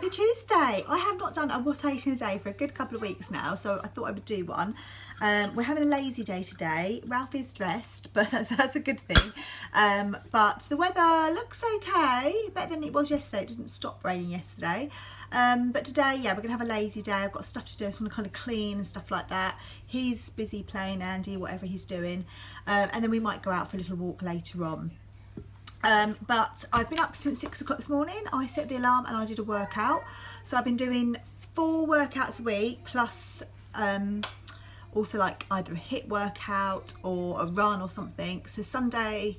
Happy Tuesday. I have not done a what I ate in a day for a good couple of weeks now, so I thought I would do one. We're having a lazy day today. Ralph is dressed, but that's a good thing. But the weather looks okay, better than it was yesterday. It didn't stop raining yesterday. But today, yeah, we're going to have a lazy day. I've got stuff to do. I just want to kind of clean and stuff like that. He's busy playing Andy, whatever he's doing. And then we might go out for a little walk later on. But I've been up since 6 o'clock this morning. I set the alarm and I did a workout. So I've been doing 4 workouts a week plus also like either a HIIT workout or a run or something. So Sunday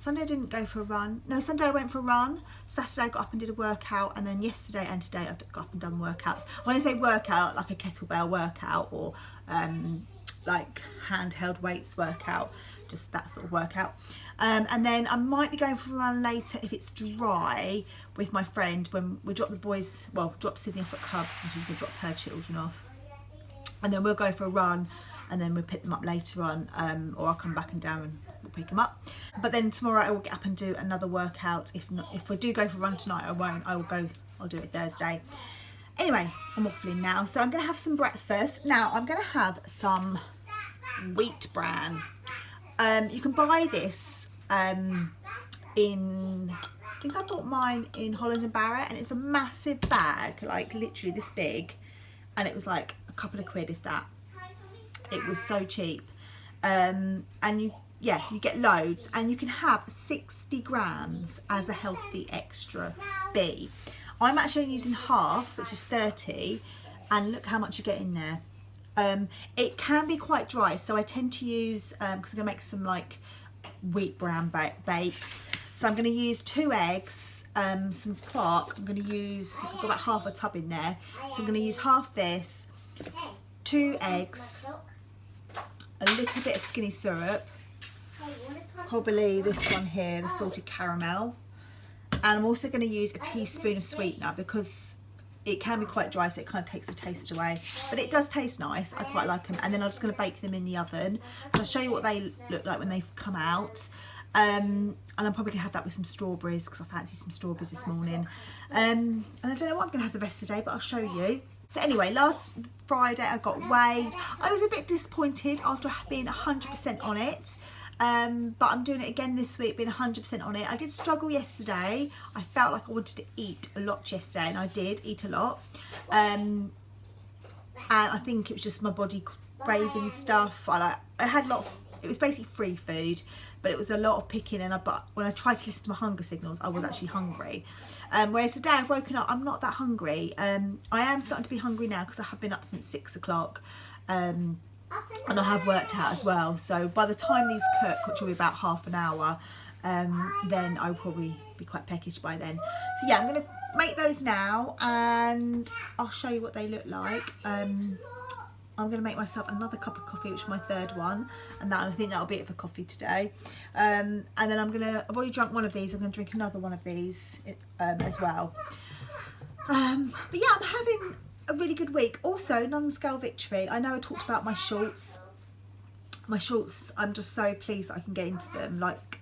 I didn't go for a run. No, Sunday I went for a run. Saturday I got up and did a workout, and then yesterday and today I got up and done workouts. When I say workout, like a kettlebell workout or like handheld weights workout, just that sort of workout. And then I might be going for a run later if it's dry with my friend when we drop the boys, well, drop Sydney off at Cubs and she's going to drop her children off. And then we'll go for a run and then we'll pick them up later on, or I'll come back and down and we'll pick them up. But then tomorrow I will get up and do another workout. If not, if we do go for a run tonight, I won't. I'll do it Thursday. Anyway, I'm waffling now. So I'm going to have some breakfast. Now I'm going to have some wheat bran. You can buy this in, I think I bought mine in Holland and Barrett, and it's a massive bag, like literally this big, and it was like a couple of quid if that. It was so cheap. And you get loads, and you can have 60 grams as a healthy extra B. I'm actually only using half, which is 30, and look how much you get in there. It can be quite dry, so I tend to use, because I'm going to make some like wheat bran bakes. So I'm going to use 2 eggs, some quark. I'm going to use, I've got about half a tub in there. So I'm going to use half this, 2 eggs, a little bit of skinny syrup, probably this one here, the salted caramel. And I'm also going to use a teaspoon of sweetener because it can be quite dry, so it kind of takes the taste away, but it does taste nice. I quite like them. And then I'm just going to bake them in the oven, so I'll show you what they look like when they've come out. And I'm probably going to have that with some strawberries because I fancied some strawberries this morning. And I don't know what I'm going to have the rest of the day, but I'll show you. So anyway, last Friday I got weighed. I was a bit disappointed after being 100% on it. But I'm doing it again this week, being 100% on it. I did struggle yesterday. I felt like I wanted to eat a lot yesterday, and I did eat a lot. And I think it was just my body craving stuff. I had a lot of, it was basically free food, but it was a lot of picking, but when I tried to listen to my hunger signals, I was actually hungry. Whereas today I've woken up, I'm not that hungry. I am starting to be hungry now because I have been up since 6 o'clock. And I have worked out as well, so by the time these cook, which will be about half an hour, then I'll probably be quite peckish by then. So yeah, I'm going to make those now and I'll show you what they look like. I'm going to make myself another cup of coffee, which is my 3rd one, and I think that'll be it for coffee today. And then I've already drunk one of these, I'm going to drink another one of these as well. But yeah, I'm having a really good week. Also, non-scale victory. I know I talked about my shorts. My shorts, I'm just so pleased that I can get into them. Like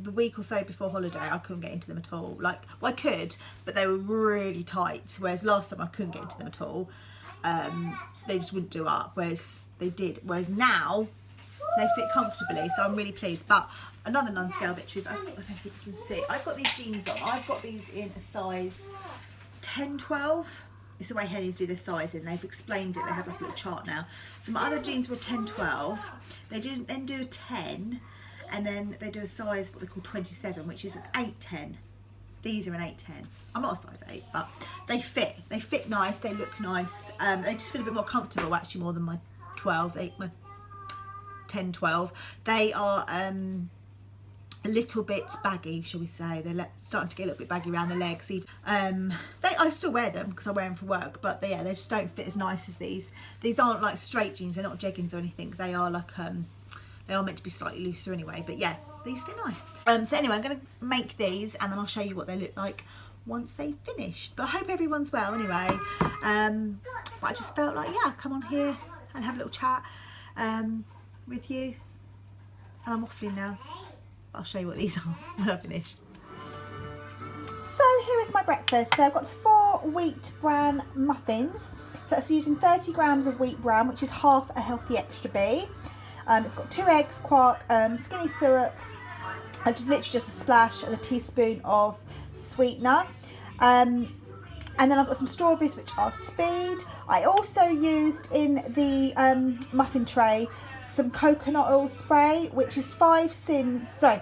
the week or so before holiday, I couldn't get into them at all. Like, well, I could, but they were really tight. Whereas last time I couldn't get into them at all. They just wouldn't do up. Whereas they did. Whereas now they fit comfortably. So I'm really pleased. But another non-scale victory is, I don't think you can see. I've got these jeans on. I've got these in a size 10, 12. It's the way Henny's do their sizing. They've explained it. They have like a little chart now. So my other jeans were 10, 12. They then do a 10, and then they do a size what they call 27, which is an 8, 10. These are an 8, 10. I'm not a size 8, but they fit. They fit nice. They look nice. They just feel a bit more comfortable, actually, more than my 12, my 10, 12. They are a little bit baggy, shall we say. They're starting to get a little bit baggy around the legs. I still wear them because I wear them for work, but they just don't fit as nice as these. These aren't like straight jeans, they're not jeggings or anything. They are like, they are meant to be slightly looser anyway, but yeah, these fit nice. So anyway, I'm going to make these and then I'll show you what they look like once they've finished. But I hope everyone's well anyway. But I just felt like, yeah, come on here and have a little chat with you. And I'm waffling now. I'll show you what these are when I finish. So here is my breakfast. So I've got 4 got wheat bran muffins. So it's using 30 grams of wheat bran, which is half a healthy extra B. It's got 2 eggs, quark, skinny syrup, and literally just a splash and a teaspoon of sweetener. And then I've got some strawberries, which are speed. I also used in the muffin tray some coconut oil spray, which is 5 sins. So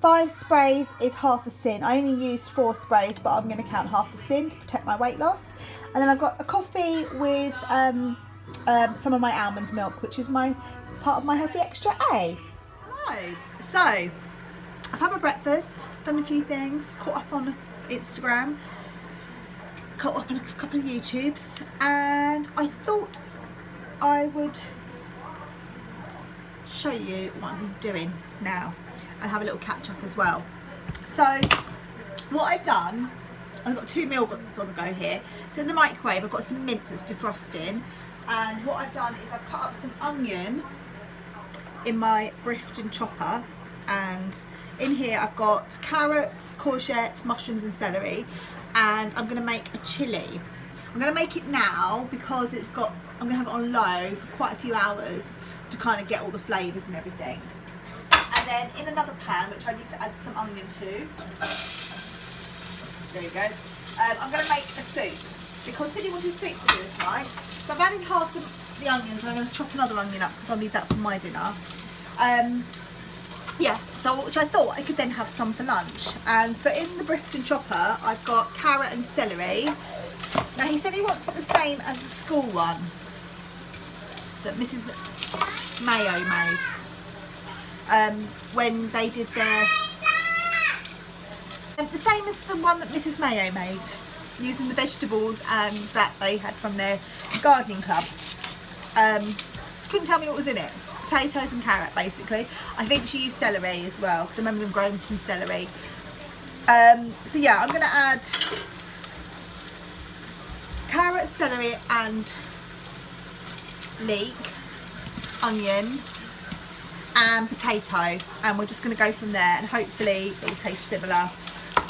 5 sprays is half a sin. I only used 4 sprays, but I'm going to count half a sin to protect my weight loss. And then I've got a coffee with some of my almond milk, which is my part of my healthy extra A. Hello. So I've had my breakfast, done a few things, caught up on Instagram, caught up on a couple of YouTubes, and I thought I would show you what I'm doing now and have a little catch up as well. So what I've done, I've got 2 meals on the go here. So in the microwave I've got some mince that's defrosting, and what I've done is I've cut up some onion in my Brifton chopper, and in here I've got carrots, courgette, mushrooms and celery, and I'm going to make a chilli. I'm going to make it now because I'm going to have it on low for quite a few hours to kind of get all the flavours and everything. And then in another pan, which I need to add some onion to, there you go, I'm going to make a soup, because Cindy wanted soup for dinner tonight. So I've added half the onions, and I'm going to chop another onion up because I'll need that for my dinner. Yeah, so which I thought I could then have some for lunch. And so in the Brifton chopper I've got carrot and celery. Now he said he wants it the same as the school one that Mrs. Mayo made when they did their, the same as the one that Mrs. Mayo made, using the vegetables and that they had from their gardening club. Couldn't tell me what was in it. Potatoes and carrot basically. I think she used celery as well, because I remember them growing some celery. So yeah, I'm going to add carrot, celery and leek, onion and potato, and we're just going to go from there, and hopefully it will taste similar.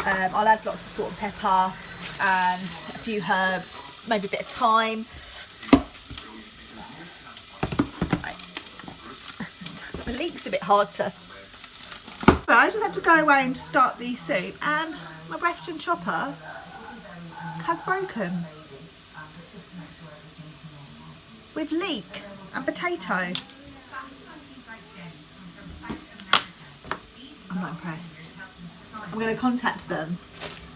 I'll add lots of salt and pepper and a few herbs, maybe a bit of thyme. The leek's a bit hard to... But I just had to go away and start the soup, and my Brefton chopper has broken with leek and potato. I'm not impressed. I'm going to contact them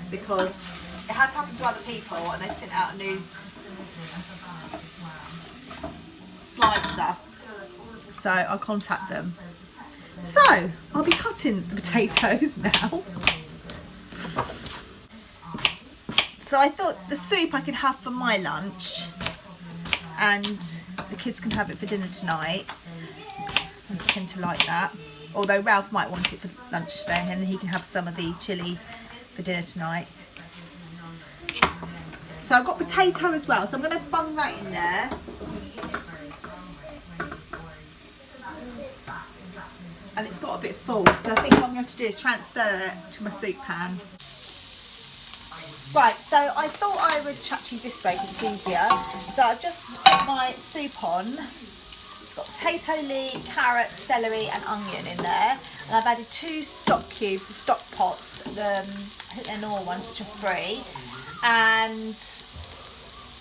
because it has happened to other people and they've sent out a new slicer. So I'll contact them. So I'll be cutting the potatoes now. So I thought the soup I could have for my lunch, and the kids can have it for dinner tonight. I tend to like that. Although Ralph might want it for lunch today, and then he can have some of the chilli for dinner tonight. So I've got potato as well, so I'm going to bung that in there. And it's got a bit full, so I think what I'm going to do is transfer it to my soup pan. Right, so I thought I would chat you this way because it's easier. So I've just put my soup on. It's got potato, leek, carrot, celery and onion in there. And I've added 2 stock cubes, the stock pots, I think they're normal ones, which are free. And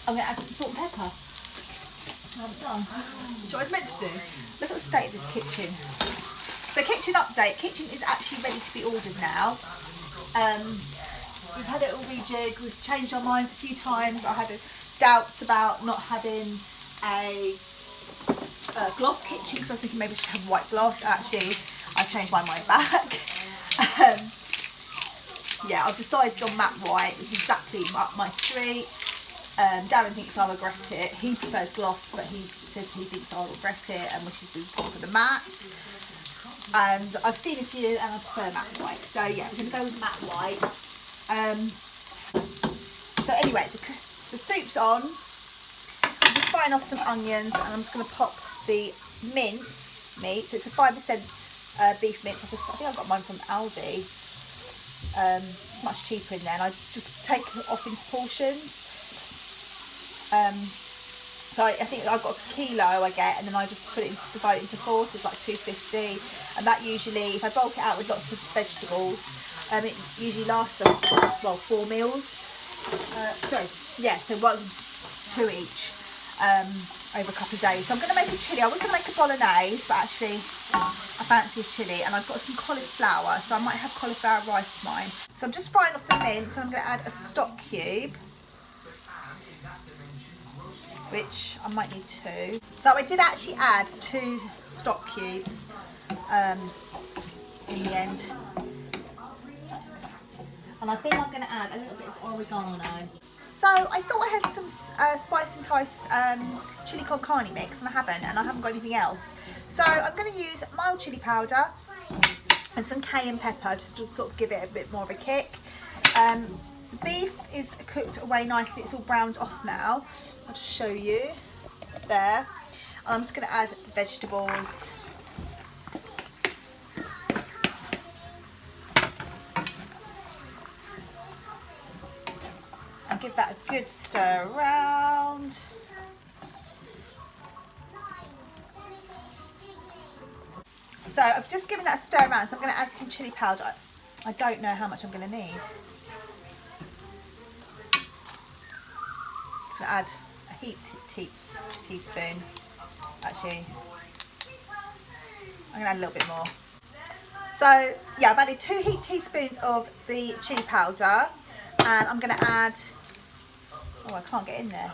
I'm going to add some salt and pepper. I'm done. Which I was meant to do. Look at the state of this kitchen. So kitchen update, kitchen is actually ready to be ordered now. We've had it all rejigged, we've changed our minds a few times. I had doubts about not having a gloss kitchen because I was thinking maybe I should have white gloss. Actually, I changed my mind back. Yeah, I've decided on matte white, which is exactly up my street. Darren thinks I'll regret it. He prefers gloss, but he says he thinks I'll regret it and wishes we'd gone for the matte. And I've seen a few and I prefer matte white. So yeah, I'm going to go with matte white. So anyway, the soup's on. I'm just frying off some onions and I'm just going to pop the mince meat. So it's a 5% beef mince. I think I got mine from Aldi. it's much cheaper in there, and I just take it off into portions. So I think I've got a kilo I get, and then I just divide it into 4, so it's like 250. And that usually, if I bulk it out with lots of vegetables, it usually lasts us, well, 4 meals. So 2 each over a couple of days. So I'm going to make a chilli. I was going to make a bolognese, but actually I fancy a chilli, and I've got some cauliflower, so I might have cauliflower rice for mine. So I'm just frying off the mince, and I'm going to add a stock cube, which I might need 2. So I did actually add 2 stock cubes in the end. And I think I'm going to add a little bit of oregano. So I thought I had some Spice and Tice chili con carne mix, and I haven't got anything else. So I'm going to use mild chili powder and some cayenne pepper just to sort of give it a bit more of a kick. The beef is cooked away nicely, it's all browned off now. I'll just show you there. And I'm just going to add vegetables. And give that a good stir around. So I've just given that a stir around, so I'm going to add some chili powder. I don't know how much I'm going to need. So add a heaped teaspoon. Actually, I'm going to add a little bit more. So yeah, I've added 2 heaped teaspoons of the chili powder, and I'm going to add, oh, I can't get in there.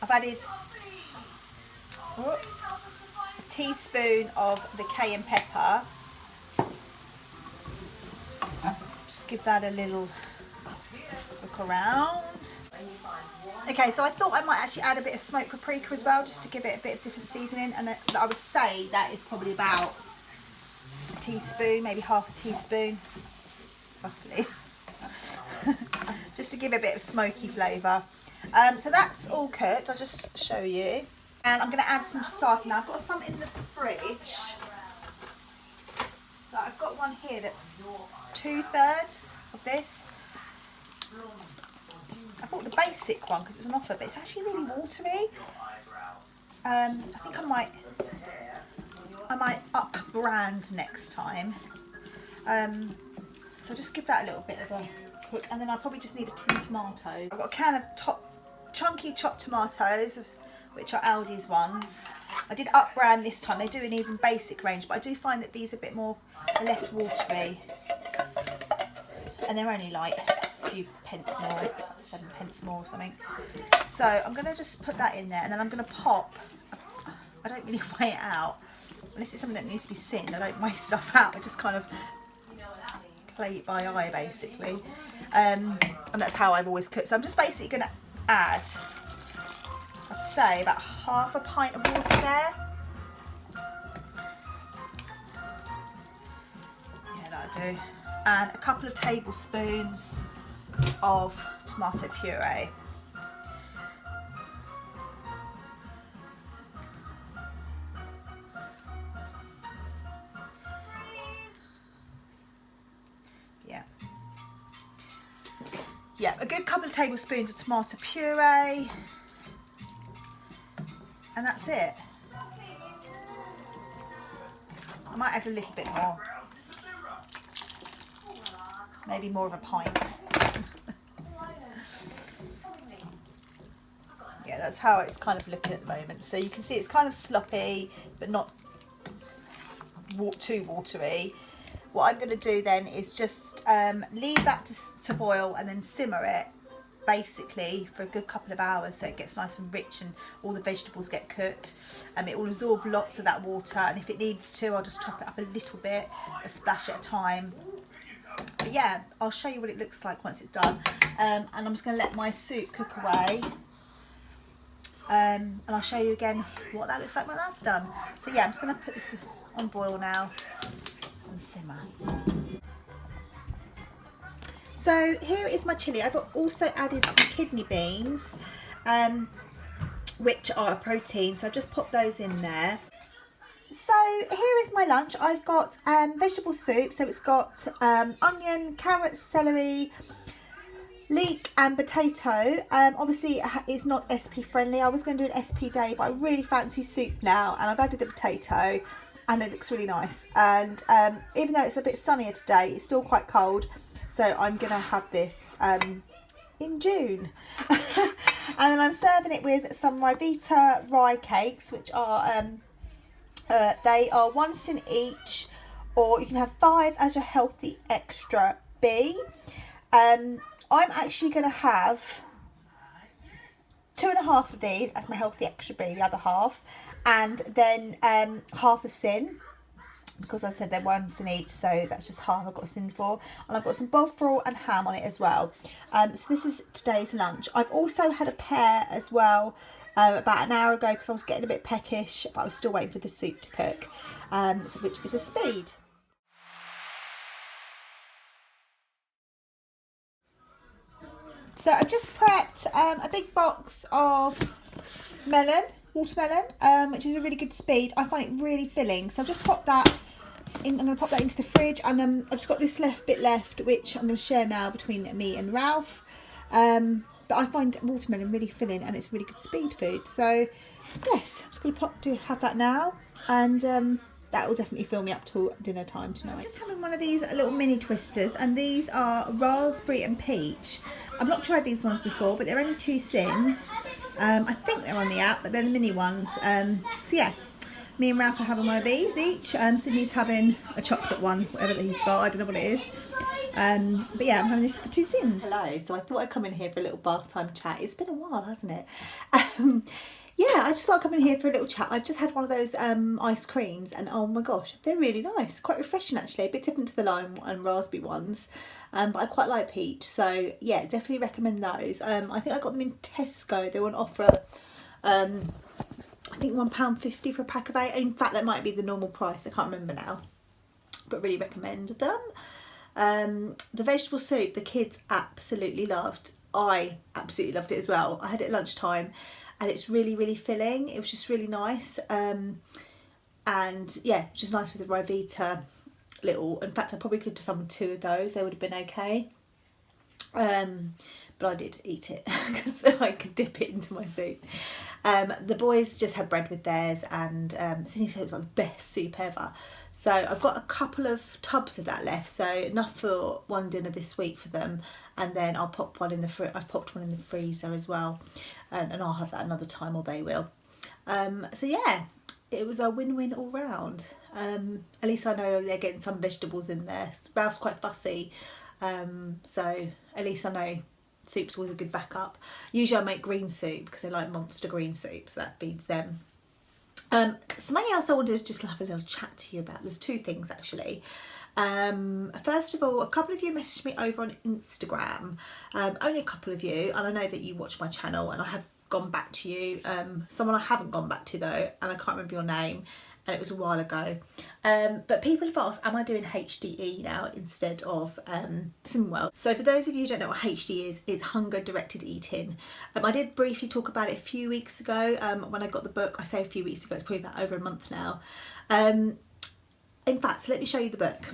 I've added a teaspoon of the cayenne pepper. Just give that a little look around. Okay, so I thought I might actually add a bit of smoked paprika as well, just to give it a bit of different seasoning, and I would say that is probably about a teaspoon, maybe half a teaspoon, roughly, just to give it a bit of smoky flavour. So that's all cooked. I'll just show you. And I'm going to add some passata. Now I've got some in the fridge. So I've got one here that's 2/3 of this. I bought the basic one because it was an offer, but it's actually really watery. I think I might up brand next time. So just give that a little bit of a cook, and then I probably just need a tin of tomatoes. I've got a can of chunky chopped tomatoes, which are Aldi's ones. I did up brand this time. They do an even basic range, but I do find that these are a bit more, less watery, and they're only like a few pence more, 7 pence more or something. So I'm going to just put that in there, and then I'm going to pop. I don't really weigh it out unless it's something that needs to be seen. I don't weigh stuff out. I just kind of play it by eye, basically, and that's how I've always cooked. So I'm just basically going to add, I'd say, about half a pint of water there. Yeah, that'll do. And a couple of tablespoons of tomato puree. Yeah, a good couple of tablespoons of tomato puree, and that's it. I might add a little bit more, maybe more of a pint. Yeah, that's how it's kind of looking at the moment. So you can see it's kind of sloppy, but not too watery. What I'm going to do then is just leave that to boil, and then simmer it basically for a good couple of hours, so it gets nice and rich and all the vegetables get cooked. It will absorb lots of that water, and if it needs to, I'll just top it up a little bit, a splash at a time. But yeah, I'll show you what it looks like once it's done. And I'm just going to let my soup cook away. And I'll show you again what that looks like when that's done. So yeah, I'm just going to put this on boil now and simmer. So here is my chilli. I've also added some kidney beans, which are a protein, so I've just popped those in there. So here is my lunch. I've got vegetable soup, so it's got onion, carrots, celery, leek and potato. Obviously it's not SP friendly. I was going to do an SP day, but I really fancy soup now, and I've added the potato and it looks really nice. And even though it's a bit sunnier today, it's still quite cold, so I'm gonna have this in June. And then I'm serving it with some Ryvita rye cakes, which are they are 1 cent each, or you can have 5 as your healthy extra B. I'm actually going to have 2.5 of these as my healthy extra B, the other half, and then half a sin, because I said they're 1 cent each, so that's just half I've got a sin for. And I've got some bovril and ham on it as well. So this is today's lunch. I've also had a pear as well about an hour ago, because I was getting a bit peckish, but I was still waiting for the soup to cook, which is a speed. So I've just prepped a big box of watermelon, which is a really good speed. I find it really filling, so I've just popped that in. I'm going to pop that into the fridge, and I've just got this bit left, which I'm going to share now between me and Ralph. But I find watermelon really filling, and it's really good speed food. So yes, I'm just going to have that now, and that will definitely fill me up till dinner time tonight. I'm just having one of these little mini twisters, and these are raspberry and peach. I've not tried these ones before, but they're only 2 cents. I think they're on the app, but they're the mini ones. So yeah, me and Ralph are having one of these each. Sydney's having a chocolate one, whatever that he's got. I don't know what it is. But yeah, I'm having this for 2 cents. Hello, so I thought I'd come in here for a little bath time chat. It's been a while, hasn't it? Yeah, I just thought I'd come in here for a little chat. I've just had one of those ice creams, and oh my gosh, they're really nice. Quite refreshing actually, a bit different to the lime and raspberry ones. But I quite like peach, so yeah, definitely recommend those. I think I got them in Tesco. They were on offer, I think £1.50 for a pack of 8. In fact, that might be the normal price, I can't remember now. But really recommend them. The vegetable soup, the kids absolutely loved. I absolutely loved it as well. I had it at lunchtime, and it's really, really filling. It was just really nice. And yeah, just nice with the Ryvita little. In fact, I probably could have done 2 of those. They would have been okay. But I did eat it because I could dip it into my soup. The boys just had bread with theirs, and Sydney said it was like the best soup ever. So I've got a couple of tubs of that left, so enough for one dinner this week for them, and then I'll pop one in the I've popped one in the freezer as well, and I'll have that another time, or they will. So yeah, it was a win-win all round. At least I know they're getting some vegetables in there. Ralph's quite fussy, so at least I know soup's always a good backup. Usually I make green soup because they like monster green soup, so that feeds them. Something else I wanted to just have a little chat to you about. There's 2 things actually. First of all, a couple of you messaged me over on Instagram, only a couple of you, and I know that you watch my channel, and I have gone back to you. Someone I haven't gone back to though, and I can't remember your name, and it was a while ago. But people have asked, am I doing HDE now instead of Slimming World? So for those of you who don't know what HDE is, it's hunger directed eating. I did briefly talk about it a few weeks ago when I got the book. I say a few weeks ago, it's probably about over a month now. In fact, so let me show you the book.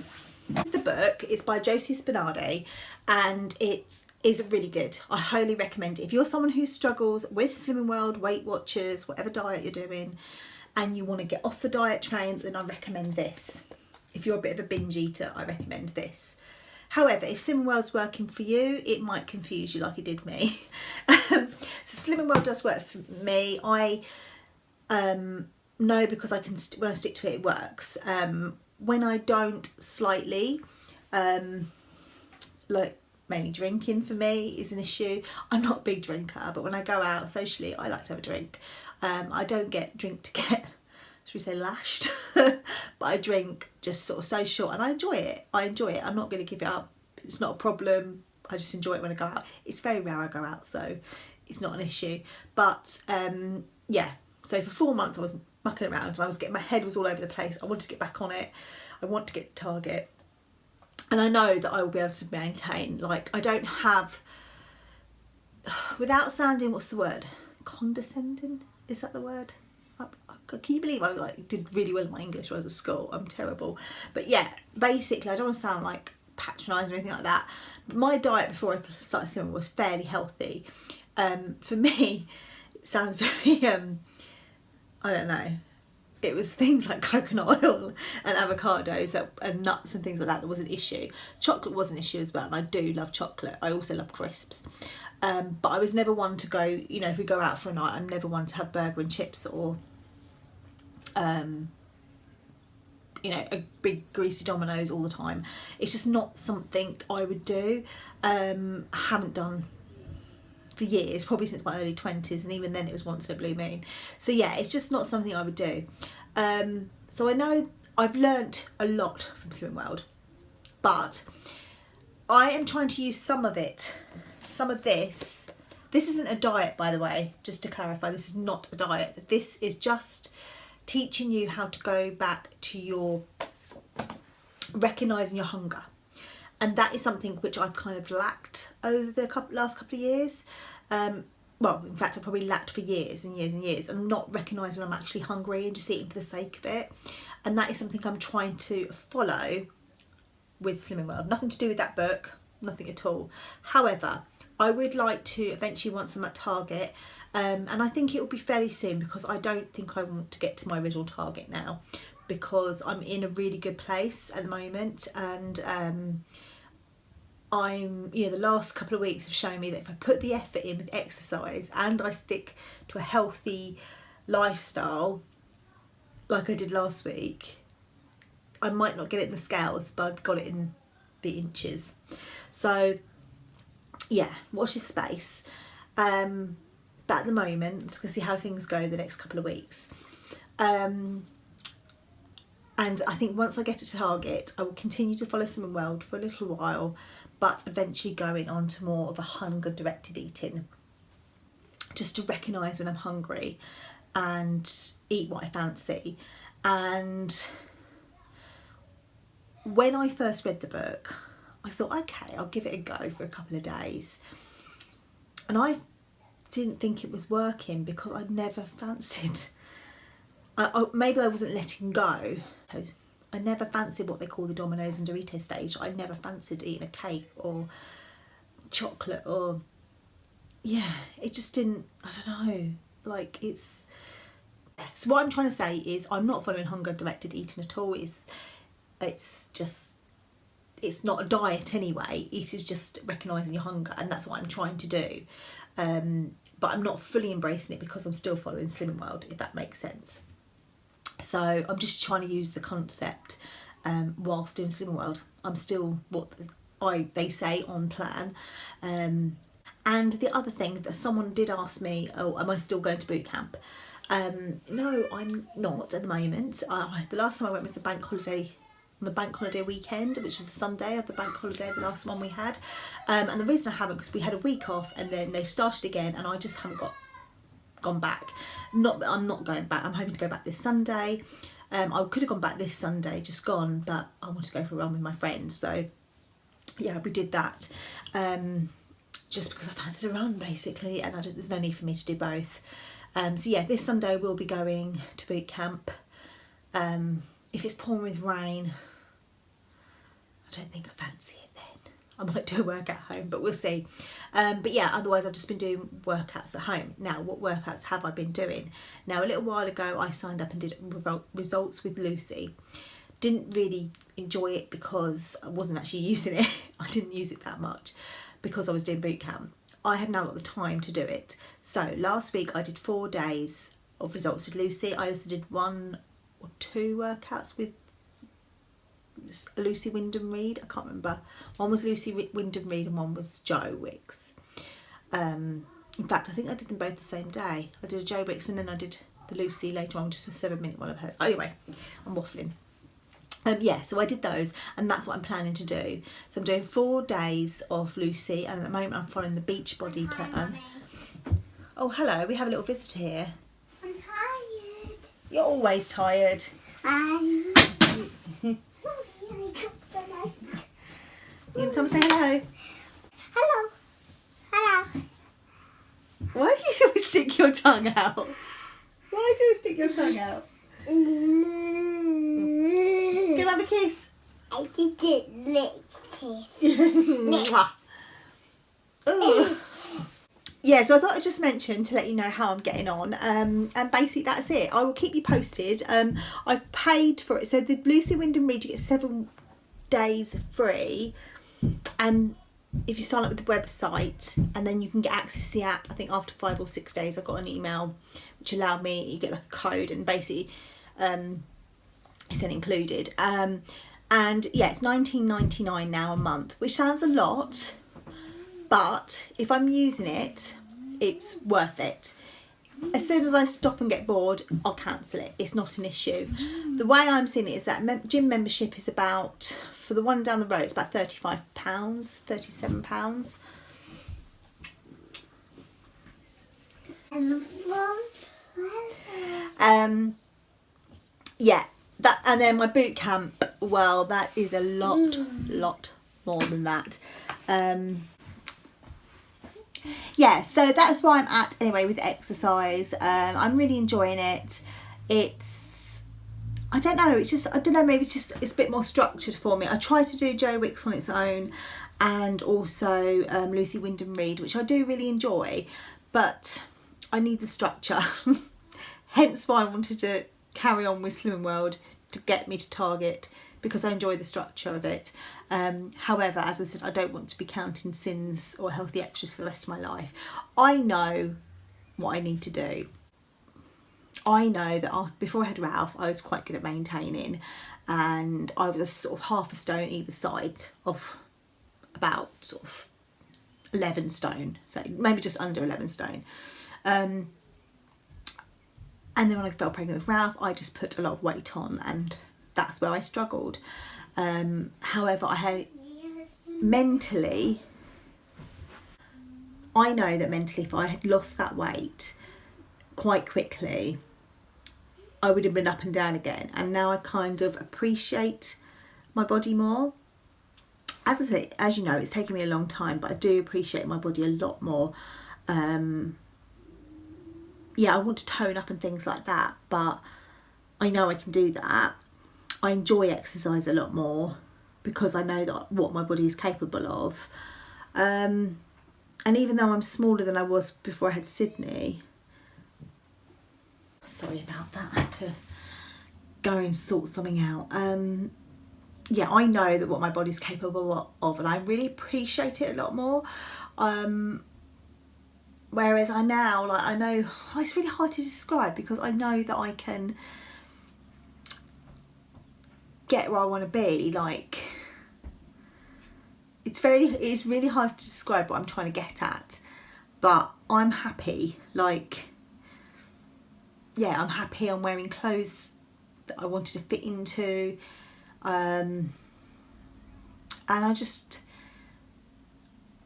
The book is by Josie Spinardi, and it is really good. I highly recommend it. If you're someone who struggles with Slimming World, Weight Watchers, whatever diet you're doing, and you want to get off the diet train, then I recommend this. If you're a bit of a binge eater, I recommend this. However, if Slimming World's working for you, it might confuse you like it did me. So Slimming World does work for me. I know because I can when I stick to it, it works. When I don't, slightly, like mainly drinking for me is an issue. I'm not a big drinker, but when I go out socially, I like to have a drink. I don't drink to get, should we say, lashed, but I drink just sort of social, and I enjoy it. I'm not going to give it up. It's not a problem. I just enjoy it when I go out. It's very rare I go out, so it's not an issue. But yeah, so for 4 months I was mucking around, and my head was all over the place. I wanted to get back on it. I want to get to Target, and I know that I will be able to maintain. Like, I don't have, without sounding, what's the word? Condescending? Is that the word? God, can you believe I like did really well in my English when I was at school? I'm terrible. But yeah, basically, I don't want to sound like patronising or anything like that. But my diet before I started swimming was fairly healthy. For me, it sounds very, I don't know. It was things like coconut oil and avocados and nuts and things like that was an issue. Chocolate was an issue as well, and I do love chocolate. I also love crisps. But I was never one to go, you know, if we go out for a night, I'm never one to have burger and chips or you know, a big greasy Domino's all the time. It's just not something I would do. I haven't done for years, probably since my early 20s, and even then it was once in a blue moon. So yeah, it's just not something I would do. So I know I've learnt a lot from Slimming World, but I am trying to use some of it, some of this. This isn't a diet, by the way, just to clarify, this is not a diet. This is just teaching you how to go back to your recognising your hunger. And that is something which I've kind of lacked over the last couple of years. Well, in fact, I probably lacked for years and years and years. I'm not recognising when I'm actually hungry and just eating for the sake of it. And that is something I'm trying to follow with Slimming World. Nothing to do with that book, nothing at all. However, I would like to eventually, once I'm at Target, and I think it will be fairly soon, because I don't think I want to get to my original target now, because I'm in a really good place at the moment, and I'm, you know, the last couple of weeks have shown me that if I put the effort in with exercise and I stick to a healthy lifestyle like I did last week, I might not get it in the scales, but I've got it in the inches. So yeah, watch this space. But at the moment, I'm just going to see how things go the next couple of weeks. And I think once I get to Target, I will continue to follow Slimming World for a little while, but eventually going on to more of a hunger-directed eating, just to recognise when I'm hungry and eat what I fancy. And when I first read the book, I thought, okay, I'll give it a go for a couple of days. And I didn't think it was working because I'd never fancied, maybe I wasn't letting go. I never fancied what they call the Domino's and Doritos stage. I never fancied eating a cake or chocolate, or yeah, it just didn't, I don't know, like it's, so what I'm trying to say is I'm not following hunger directed eating at all. It's just, it's not a diet anyway, it is just recognising your hunger, and that's what I'm trying to do. But I'm not fully embracing it because I'm still following Slimming World, if that makes sense. So I'm just trying to use the concept whilst doing Slimming World. I'm still what they say on plan. And the other thing that someone did ask me, oh, am I still going to boot camp? No, I'm not at the moment. The last time I went was the bank holiday weekend, which was the Sunday of the bank holiday, the last one we had. And the reason I haven't, because we had a week off and then they've started again, and I just haven't gone back. Not that I'm not going back, I'm hoping to go back this Sunday. I could have gone back this Sunday, just gone, but I wanted to go for a run with my friends, so yeah, we did that. Just because I fancied a run basically, and there's no need for me to do both. So yeah, this Sunday we'll be going to boot camp. If it's pouring with rain, I don't think I fancy it then. I might do a workout at home, but we'll see. But yeah, otherwise I've just been doing workouts at home. Now, what workouts have I been doing? Now, a little while ago, I signed up and did results with Lucy. Didn't really enjoy it because I wasn't actually using it. I didn't use it that much because I was doing boot camp. I have now got the time to do it. So last week I did 4 days of results with Lucy. I also did 1 or 2 workouts with Lucy Wyndham Reed. I can't remember. One was Lucy Wyndham Reed and one was Joe Wicks. In fact, I think I did them both the same day. I did a Joe Wicks and then I did the Lucy later on, just a 7-minute one of hers. Anyway, I'm waffling. Yeah, so I did those, and that's what I'm planning to do. So I'm doing 4 days of Lucy, and at the moment I'm following the Beachbody pattern. Oh, hello, we have a little visitor here. I'm tired. You're always tired. I'm You gonna come say hello? Hello. Hello. Why do you always stick your tongue out? Why Why do you stick your tongue out? Give him a kiss. I didn't lick Mwah. Ooh. Yeah, so I thought I'd just mention to let you know how I'm getting on, and basically that's it. I will keep you posted. I've paid for it, so the Lucy Wyndham Read, you get 7 days free, and if you sign up with the website, and then you can get access to the app. I think after 5 or 6 days I got an email which allowed me, you get like a code, and basically it's then included, and yeah, it's $19.99 now a month, which sounds a lot, but if I'm using it, it's worth it. As soon as I stop and get bored, I'll cancel it. It's not an issue. The way I'm seeing it is that gym membership is about, for the one down the road, it's about £35, £37. Yeah, that, and then my boot camp, well, that is a lot more than that. Yeah, so that's where I'm at anyway with exercise. I'm really enjoying it. It's, I don't know, maybe it's a bit more structured for me. I try to do Joe Wicks on its own, and also Lucy Wyndham Read, which I do really enjoy, but I need the structure. Hence why I wanted to carry on with Slimming World, to get me to target, because I enjoy the structure of it. However, as I said, I don't want to be counting sins or healthy extras for the rest of my life. I know what I need to do. I know that before I had Ralph, I was quite good at maintaining, and I was a sort of half a stone either side of about sort of 11 stone, so maybe just under 11 stone. And then when I fell pregnant with Ralph, I just put a lot of weight on, and that's where I struggled. However, I had mentally, I know that mentally, if I had lost that weight quite quickly, I would have been up and down again. And now I kind of appreciate my body more. As I say, as you know, it's taken me a long time, but I do appreciate my body a lot more. Yeah, I want to tone up and things like that, but I know I can do that. I enjoy exercise a lot more because I know that what my body is capable of. And even though I'm smaller than I was before I had Sydney, sorry about that, I had to go and sort something out. Yeah, I know that what my body's capable of, and I really appreciate it a lot more. Whereas I now, like, I know, it's really hard to describe, because I know that I can get where I want to be. Like, it's really hard to describe what I'm trying to get at, but I'm happy. Like, yeah, I'm happy. I'm wearing clothes that I wanted to fit into, and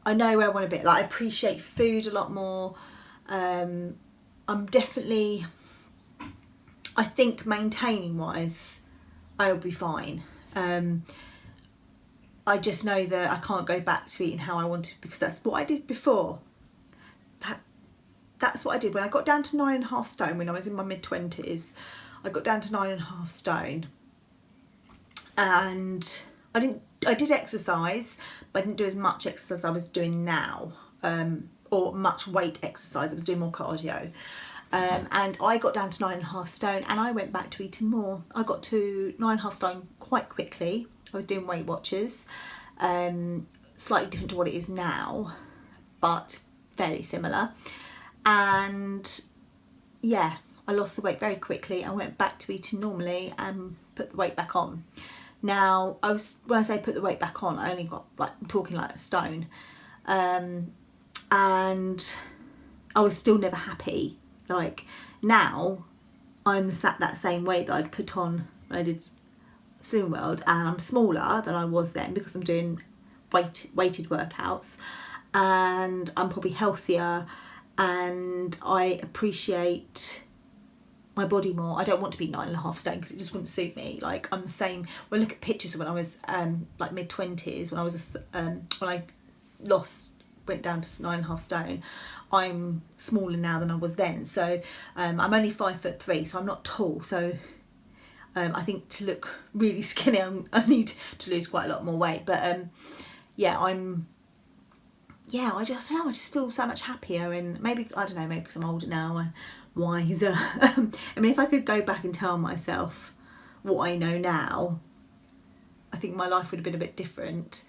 I know where I want to be. Like, I appreciate food a lot more. I'm definitely, I think maintaining wise, I'll be fine. I just know that I can't go back to eating how I wanted, because that's what I did before. That's what I did when I got down to 9.5 stone when I was in my mid-20s. I got down to 9.5 stone, and I did exercise, but I didn't do as much exercise as I was doing now, or much weight exercise. I was doing more cardio. And I got down to 9.5 stone, and I went back to eating more. I got to 9.5 stone quite quickly. I was doing Weight Watchers, slightly different to what it is now, but fairly similar. And yeah, I lost the weight very quickly. I went back to eating normally and put the weight back on. Now, when I say put the weight back on, I only got, like, I'm talking like a stone, and I was still never happy. Like, now I'm that same weight that I'd put on when I did Slimming World, and I'm smaller than I was then because I'm doing weighted workouts, and I'm probably healthier, and I appreciate my body more. I don't want to be 9.5 stone because it just wouldn't suit me. Like, I'm the same. When I look at pictures when I was like mid-20s, when I was when I lost went down to 9.5 stone, I'm smaller now than I was then. So I'm only 5'3", so I'm not tall. So I think to look really skinny, I need to lose quite a lot more weight. But yeah, I just don't know, I just feel so much happier, and maybe, I don't know, maybe because I'm older now and wiser. I mean, if I could go back and tell myself what I know now, I think my life would have been a bit different.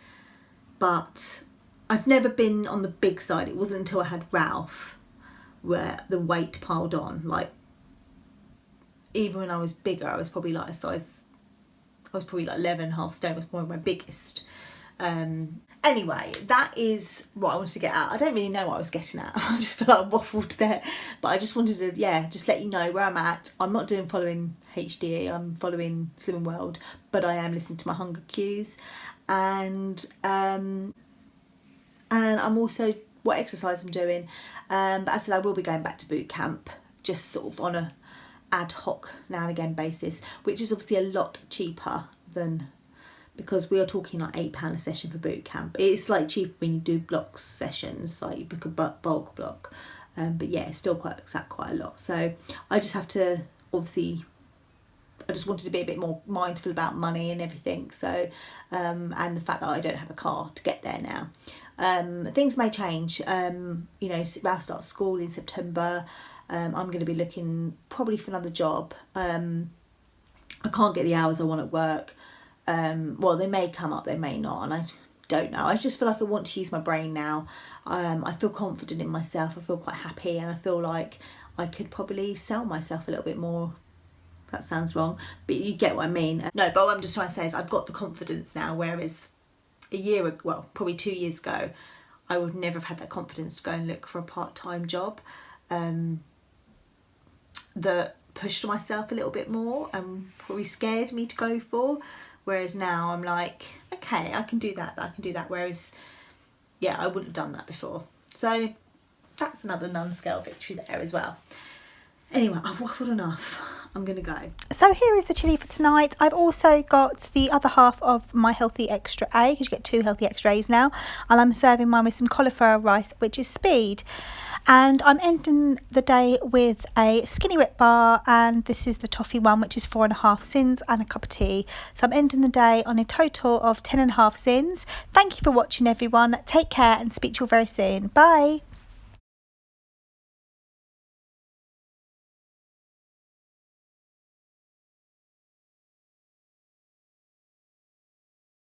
But I've never been on the big side. It wasn't until I had Ralph where the weight piled on. Like, even when I was bigger, I was probably like 11.5 stone was probably my biggest. Anyway, that is what I wanted to get at. I don't really know what I was getting at. I just feel like I waffled there. But I just wanted to, just let you know where I'm at. I'm not following HDE. I'm following Slimming World. But I am listening to my hunger cues. And I'm also, what exercise I'm doing. But as I said, I will be going back to boot camp. Just sort of on a ad hoc now and again basis. Which is obviously a lot cheaper than... because we are talking like £8 a session for boot camp. It's like cheaper when you do block sessions, like you book a bulk block. But yeah, it's still quite a lot. So I just have to, obviously, I just wanted to be a bit more mindful about money and everything. So, and the fact that I don't have a car to get there now. Things may change. You know, Ralph starts school in September. I'm going to be looking probably for another job. I can't get the hours I want at work. Well, they may come up, they may not, and I don't know. I just feel like I want to use my brain now. I feel confident in myself, I feel quite happy, and I feel like I could probably sell myself a little bit more. That sounds wrong, but you get what I mean. No, but what I'm just trying to say is I've got the confidence now, whereas a year ago, well, probably 2 years ago, I would never have had that confidence to go and look for a part-time job that pushed myself a little bit more and probably scared me to go for. Whereas now I'm like, okay, I can do that. Whereas, yeah, I wouldn't have done that before. So that's another non-scale victory there as well. Anyway, I've waffled enough. I'm going to go. So here is the chilli for tonight. I've also got the other half of my healthy extra A, because you get 2 healthy extra A's now. And I'm serving mine with some cauliflower rice, which is speed. And I'm ending the day with a skinny whip bar, and this is the toffee one, which is 4.5 sins, and a cup of tea. So I'm ending the day on a total of 10.5 sins. Thank you for watching, everyone. Take care and speak to you all very soon. Bye.